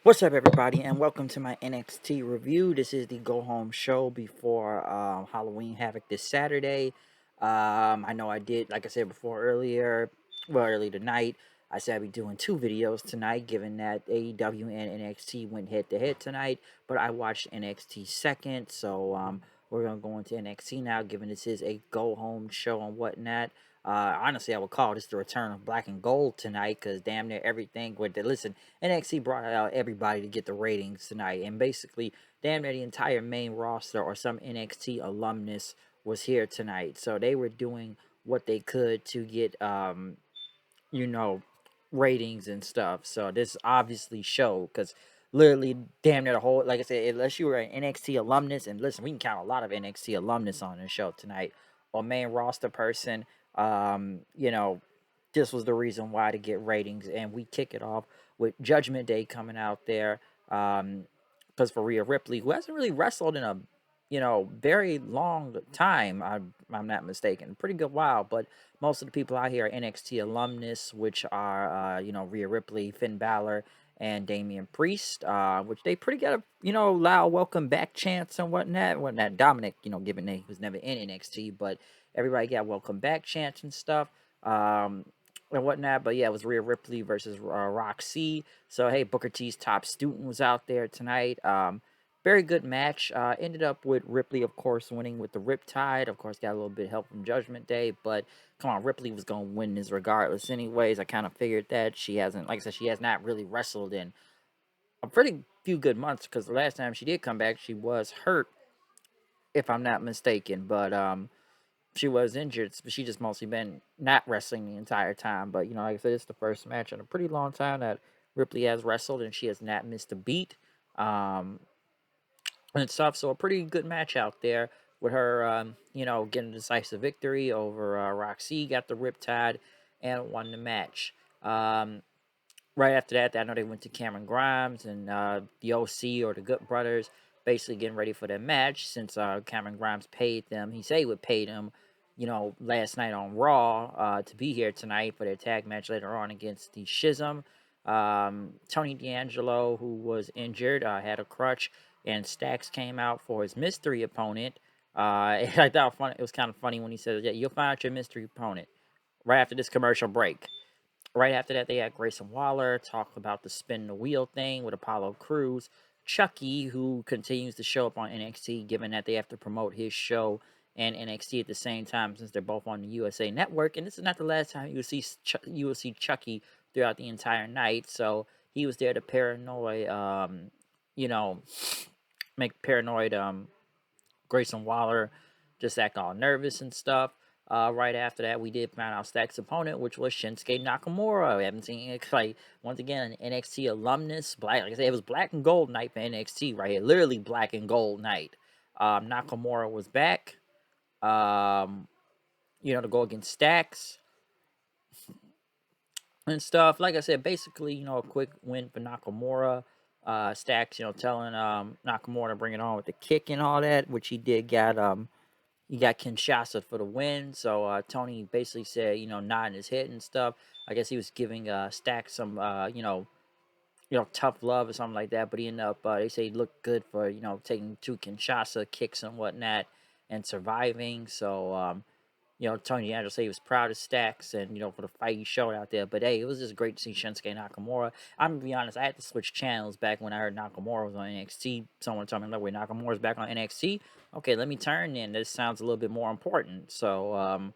What's up, everybody, and welcome to my NXT review. This is the go home show before Halloween Havoc this Saturday. I know I did, like I said before earlier, early tonight, I said I'd be doing two videos tonight, given that AEW and NXT went head to head tonight. But I watched NXT second, so we're gonna go into NXT now, given this is a go home show and whatnot. Honestly, I would call this the return of Black and Gold tonight, because damn near everything with the listen. NXT brought out everybody to get the ratings tonight, and basically, damn near the entire main roster or some NXT alumnus was here tonight. So they were doing what they could to get, you know, ratings and stuff. So this obviously showed because literally, damn near the whole, like I said, unless you were an NXT alumnus, and listen, we can count a lot of NXT alumnus on the show tonight, or main roster person, um, you know, this was the reason why to get ratings. And we kick it off with Judgment Day coming out there. Because for Rhea Ripley, who hasn't really wrestled in a very long time, I'm not mistaken, pretty good while, but most of the people out here are NXT alumnus, which are Rhea Ripley, Finn Balor, and Damian Priest, which they pretty got a loud welcome back chants and whatnot. Dominic, given that he was never in NXT, but everybody got welcome back chants and stuff. Um, and whatnot. But yeah, it was Rhea Ripley versus Roxy. So hey, Booker T's top student was out there tonight. Very good match. Ended up with Ripley, of course, winning with the Riptide. Of course, got a little bit of help from Judgment Day, but come on, Ripley was gonna win this regardless. Anyways, I kind of figured that she hasn't, like I said, she has not really wrestled in a pretty few good months because the last time she did come back, she was hurt, if I'm not mistaken. But she was injured, but she just mostly been not wrestling the entire time. But like I said, it's the first match in a pretty long time that Ripley has wrestled, and she has not missed a beat. Um, and stuff. So a pretty good match out there with her, getting a decisive victory over Roxy, got the Riptide, and won the match. Right after that, I know they went to Cameron Grimes and the OC or the Good Brothers, basically getting ready for their match since Cameron Grimes paid them. He said he would pay them, last night on Raw to be here tonight for their tag match later on against the Schism. Tony D'Angelo, who was injured, had a crutch, and Stacks came out for his mystery opponent. I thought it was kind of funny when he said, "Yeah, you'll find out your mystery opponent right after this commercial break." Right after that, they had Grayson Waller talk about the spin the wheel thing with Apollo Crews. Chucky, who continues to show up on NXT, given that they have to promote his show and NXT at the same time since they're both on the USA Network. And this is not the last time you will see Chucky throughout the entire night. So he was there to you know, make paranoid Grayson Waller just act all nervous and stuff. Right after that, we did find out Stack's opponent, which was Shinsuke Nakamura. We haven't seen it, like, once again, an NXT alumnus. Black, like I said, it was black and gold night for NXT right here. Literally black and gold night. Nakamura was back, um, to go against Stacks and stuff. Like I said, basically, a quick win for Nakamura. Stacks, telling Nakamura to bring it on with the kick and all that, which he did. You got Kinshasa for the win. So Tony basically said, nodding his head and stuff. I guess he was giving Stack some, tough love or something like that. But he ended up, they say he looked good for, taking two Kinshasa kicks and whatnot and surviving. So, Tony D'Angelo said he was proud of Stacks and, for the fight he showed out there. But hey, it was just great to see Shinsuke Nakamura. I'm going to be honest, I had to switch channels back when I heard Nakamura was on NXT. Someone told me, wait, Nakamura's back on NXT? Okay, let me turn in. This sounds a little bit more important. So,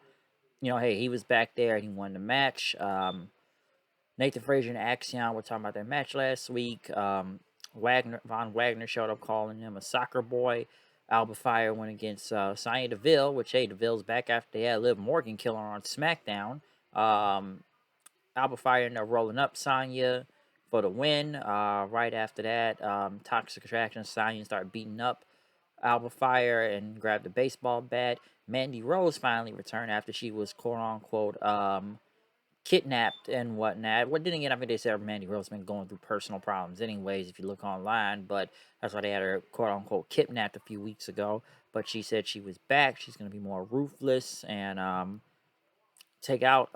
hey, he was back there and he won the match. Nathan Frazier and Axion were talking about their match last week. Von Wagner showed up calling him a soccer boy. Alba Fire went against Sonya Deville, which, hey, Deville's back after they had Liv Morgan kill her on SmackDown. Alba Fire ended up rolling up Sonya for the win. Right after that, Toxic Attraction, Sonya started beating up Alba Fire and grabbed a baseball bat. Mandy Rose finally returned after she was quote unquote kidnapped and whatnot. What didn't get? I mean, they said Mandy Rose been going through personal problems, anyways. If you look online, but that's why they had her quote unquote kidnapped a few weeks ago. But she said she was back. She's gonna be more ruthless and take out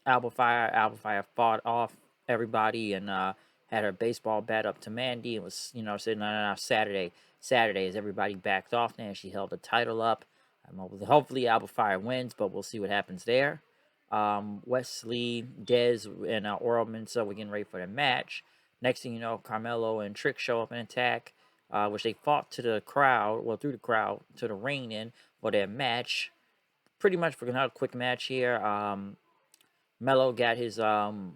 Alba Fire. Alba Fire fought off everybody and had her baseball bat up to Mandy and was, saying, no, Saturday is everybody backed off there, and she held the title up. Hopefully Alba Fire wins, but we'll see what happens there. Wesley, Dez, and Oral Mensa were getting ready for the match. Next thing you know, Carmelo and Trick show up and attack, which they fought to the crowd, through the crowd, to the ring in for their match. Pretty much for another quick match here. Melo got his you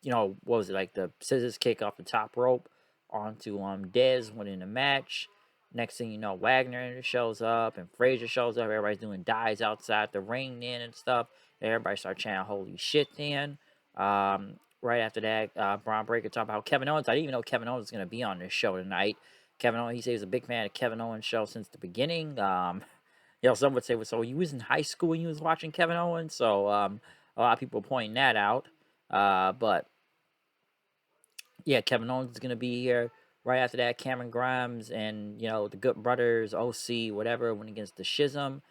know, what was it, like the scissors kick off the top rope onto Dez, winning the match. Next thing you know, Wagner shows up and Frazier shows up. Everybody's doing dives outside the ring then and stuff. Everybody start chanting "Holy shit!" Then, right after that, Braun Breaker talked about Kevin Owens. I didn't even know Kevin Owens was gonna be on this show tonight. Kevin Owens, he says he's a big fan of Kevin Owens' show since the beginning. Some would say, well, so you was in high school when you was watching Kevin Owens. So a lot of people pointing that out. But yeah, Kevin Owens is gonna be here. Right after that, Cameron Grimes and the Good Brothers, OC, whatever, went against the Schism.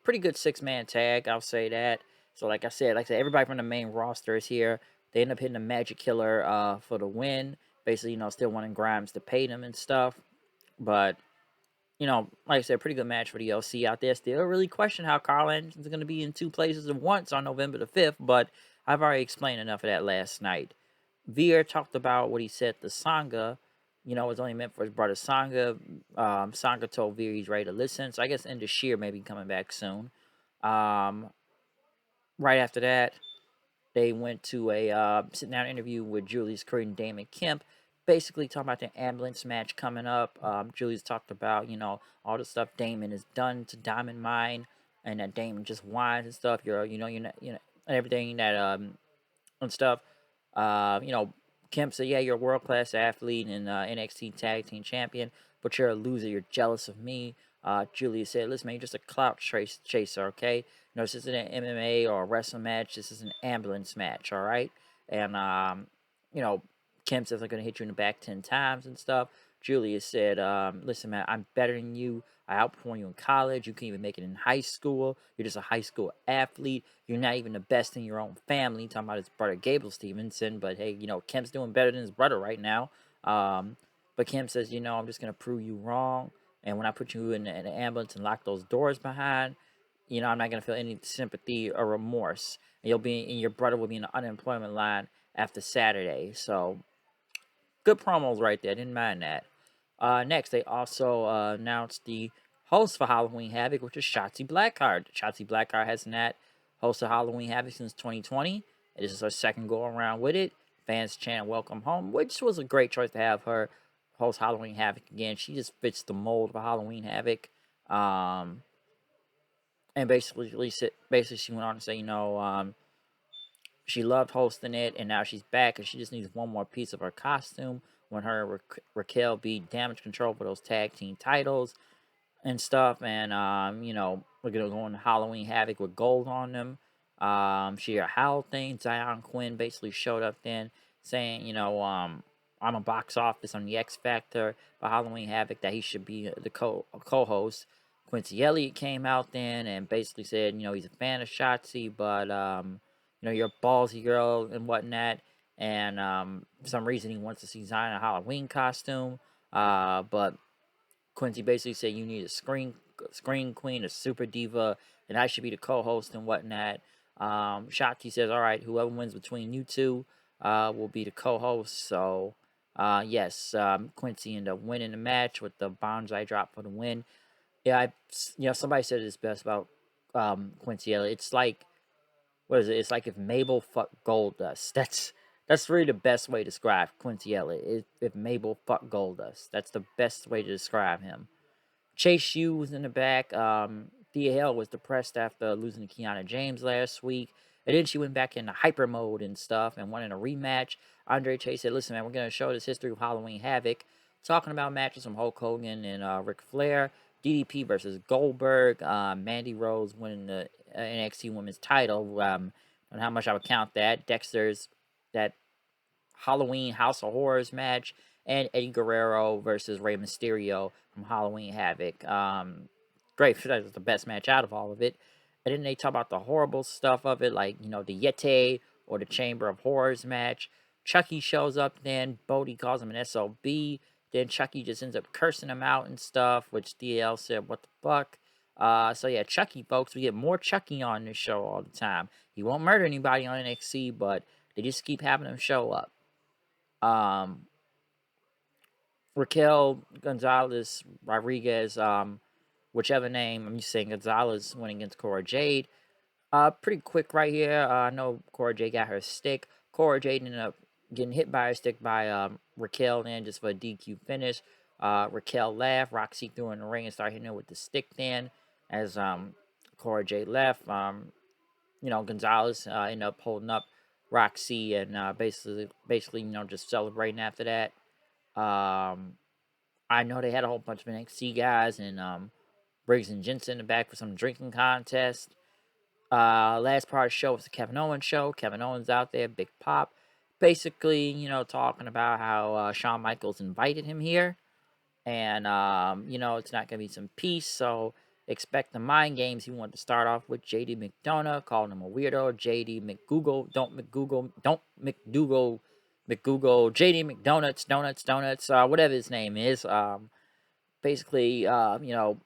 Pretty good 6-man tag, I'll say that. So like I said, everybody from the main roster is here. They end up hitting the Magic Killer for the win. Basically, still wanting Grimes to pay them and stuff. But like I said, pretty good match for the OC out there. Still really question how Carl Anderson's going to be in 2 places at once on November the 5th, but I've already explained enough of that last night. Veer talked about what he said to Sangha. It was only meant for his brother Sangha. Sangha told Veer he's ready to listen, so I guess Ender Sheer may be coming back soon. Right after that, they went to a sit-down interview with Julius Creed and Damon Kemp, basically talking about the ambulance match coming up. Julius talked about, all the stuff Damon has done to Diamond Mine, and that Damon just whines and stuff. You're not, everything that and stuff. Kemp said, "Yeah, you're a world class athlete and NXT Tag Team Champion, but you're a loser. You're jealous of me." Julius said, "Listen, man, you're just a clout chaser, okay? This isn't an MMA or a wrestling match. This is an ambulance match, all right?" And Kemp says, "I'm gonna hit you in the back 10 times and stuff." Julius said, "Listen, man, I'm better than you. I outperformed you in college. You can even make it in high school. You're just a high school athlete. You're not even the best in your own family." Talking about his brother Gable Stevenson, but hey, Kemp's doing better than his brother right now. But Kemp says, "I'm just gonna prove you wrong. And when I put you in an ambulance and lock those doors behind, I'm not gonna feel any sympathy or remorse. And your brother will be in the unemployment line after Saturday." So good promos right there. Didn't mind that. Next, they also announced the host for Halloween Havoc, which is Shotzi Blackheart. Shotzi Blackheart has not hosted Halloween Havoc since 2020. This is her second go around with it. Fans chant "Welcome home," which was a great choice to have her host Halloween Havoc again. She just fits the mold of Halloween Havoc. And basically she went on to say, she loved hosting it, and now she's back, and she just needs one more piece of her costume when her and Raquel beat Damage Control for those tag team titles and stuff. And we're gonna go into Halloween Havoc with gold on them. She heard a howl thing. Zion Quinn basically showed up then, saying, I'm a box office on the X Factor for Halloween Havoc, that he should be the co-host. Quincy Elliott came out then and basically said, he's a fan of Shotzi, but you're a ballsy girl and whatnot. And for some reason he wants to see Zion in a Halloween costume. But Quincy basically said you need a screen queen, a super diva, and I should be the co-host and whatnot. Shotzi says, "All right, whoever wins between you two will be the co-host." So yes, Quincy ended up winning the match with the bonsai drop for the win. Yeah, somebody said it's best about Quincy Elliott. It's like, what is it? It's like if Mabel fucked Goldust. That's really the best way to describe Quincy Elliott. If Mabel fucked Goldust, that's the best way to describe him. Chase Yu was in the back. Thea Hale was depressed after losing to Kiana James last week. And then she went back into hyper mode and stuff and wanted a rematch. Andre Chase said, "Listen, man, we're going to show this history of Halloween Havoc." Talking about matches from Hulk Hogan and Ric Flair. DDP versus Goldberg. Mandy Rose winning the NXT Women's title. And how much I would count that. Dexter's that Halloween House of Horrors match, and Eddie Guerrero versus Rey Mysterio from Halloween Havoc. Great, that was the best match out of all of it. And then they talk about the horrible stuff of it, like the Yeti or the Chamber of Horrors match. Chucky shows up, then Bodie calls him an SOB. Then Chucky just ends up cursing him out and stuff, which DL said, what the fuck? So yeah, Chucky, folks, we get more Chucky on this show all the time. He won't murder anybody on NXT, but they just keep having him show up. Raquel Gonzalez Rodriguez, whichever name I'm saying, Gonzalez went against Cora Jade. Pretty quick right here. I know Cora Jade got her stick. Cora Jade ended up getting hit by her stick by Raquel, then just for a DQ finish. Raquel laughed. Roxy threw her in the ring and started hitting her with the stick. Then, as Cora Jade left, Gonzalez ended up holding up Roxy and basically, just celebrating after that. I know they had a whole bunch of NXT guys and Briggs and Jensen in the back for some drinking contest. Last part of the show was the Kevin Owens show. Kevin Owens out there, big pop. Basically, talking about how Shawn Michaels invited him here. And, it's not going to be some peace. So expect the mind games. He wanted to start off with JD McDonough, calling him a weirdo. JD McGoogle, don't McDougal, JD McDonuts, whatever his name is. Basically, so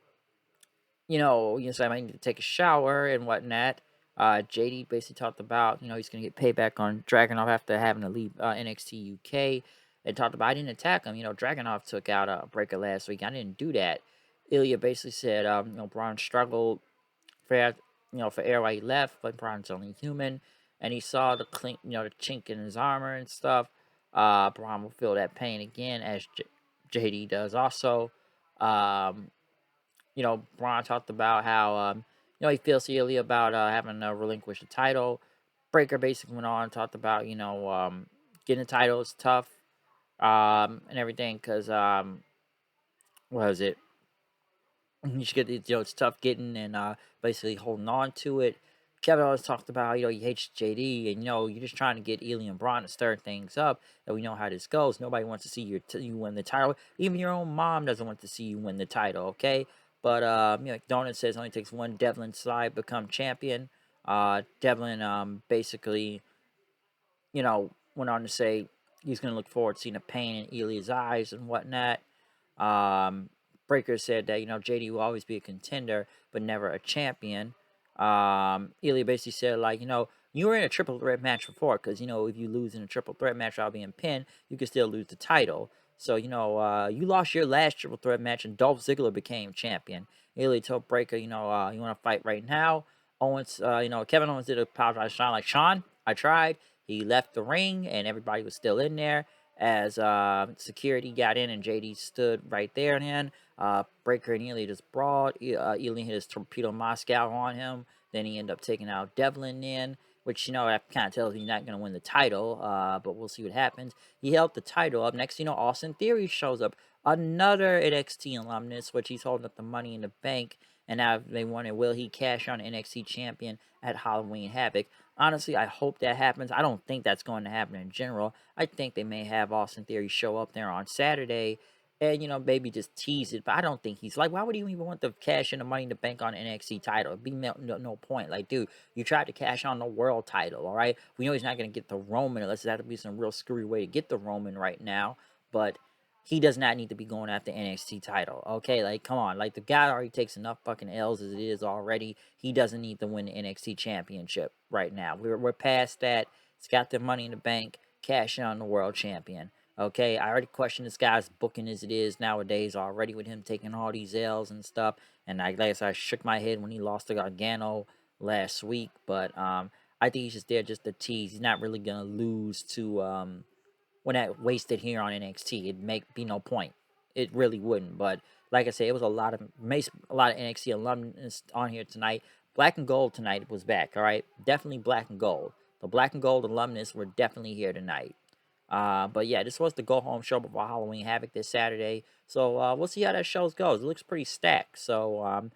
I might need to take a shower and whatnot. JD basically talked about, he's going to get payback on Dragunov after having to leave NXT UK. And talked about, I didn't attack him. Dragunov took out Breaker last week. I didn't do that. Ilya basically said, Braun struggled for, for air while he left, but Braun's only human. And he saw the the chink in his armor and stuff. Braun will feel that pain again, as JD does also. Braun talked about how, he feels silly about having to relinquish the title. Breaker basically went on and talked about, getting the title is tough and everything because, what was it? You should get it's tough getting and basically holding on to it. Kevin always talked about how, he hates JD and, you're just trying to get Ely and Braun to stir things up. And we know how this goes. Nobody wants to see you win the title. Even your own mom doesn't want to see you win the title, okay? But, Donut says it only takes one Devlin slide to become champion. Devlin basically, went on to say he's going to look forward to seeing the pain in Ely's eyes and whatnot. Breaker said that, JD will always be a contender, but never a champion. Ilya basically said, like, you were in a triple threat match before, because, if you lose in a triple threat match without being pinned, you can still lose the title. So, you lost your last triple threat match and Dolph Ziggler became champion. Ilya told Breaker, you want to fight right now. Owens, Kevin Owens did apologize to Shawn, like, Shawn, I tried. He left the ring and everybody was still in there as security got in and JD stood right there and Breaker and Ely just brawled. Ely hit his torpedo Moscow on him. Then he ended up taking out Devlin in, which, that kind of tells me he's not going to win the title, but we'll see what happens. He held the title up. Next, Austin Theory shows up. Another NXT alumnus, which he's holding up the Money in the Bank. And now they wonder, will he cash on NXT champion at Halloween Havoc? Honestly, I hope that happens. I don't think that's going to happen in general. I think they may have Austin Theory show up there on Saturday and, maybe just tease it. But I don't think he's like, why would he even want to cash in the Money in the Bank on NXT title? It'd be no point. Like, dude, you tried to cash on the world title, all right? We know he's not going to get the Roman unless it has to be some real screwy way to get the Roman right now. But he does not need to be going after NXT title, okay? Like, come on. Like, the guy already takes enough fucking L's as it is already. He doesn't need to win the NXT championship right now. We're past that. It's got the Money in the Bank. Cash in on the world champion. Okay, I already questioned this guy's booking as it is nowadays already with him taking all these L's and stuff. And I guess I shook my head when he lost to Gargano last week. But I think he's just there just to tease. He's not really going to lose to when that wasted here on NXT. It'd be no point. It really wouldn't. But like I said, it was a lot of NXT alumnus on here tonight. Black and Gold tonight was back, all right? Definitely Black and Gold. The Black and Gold alumnus were definitely here tonight. But yeah, this was the go home show before Halloween Havoc this Saturday. So we'll see how that show goes. It looks pretty stacked. So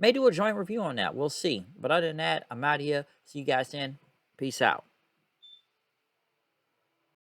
may do a joint review on that. We'll see. But other than that, I'm out of here. See you guys then. Peace out.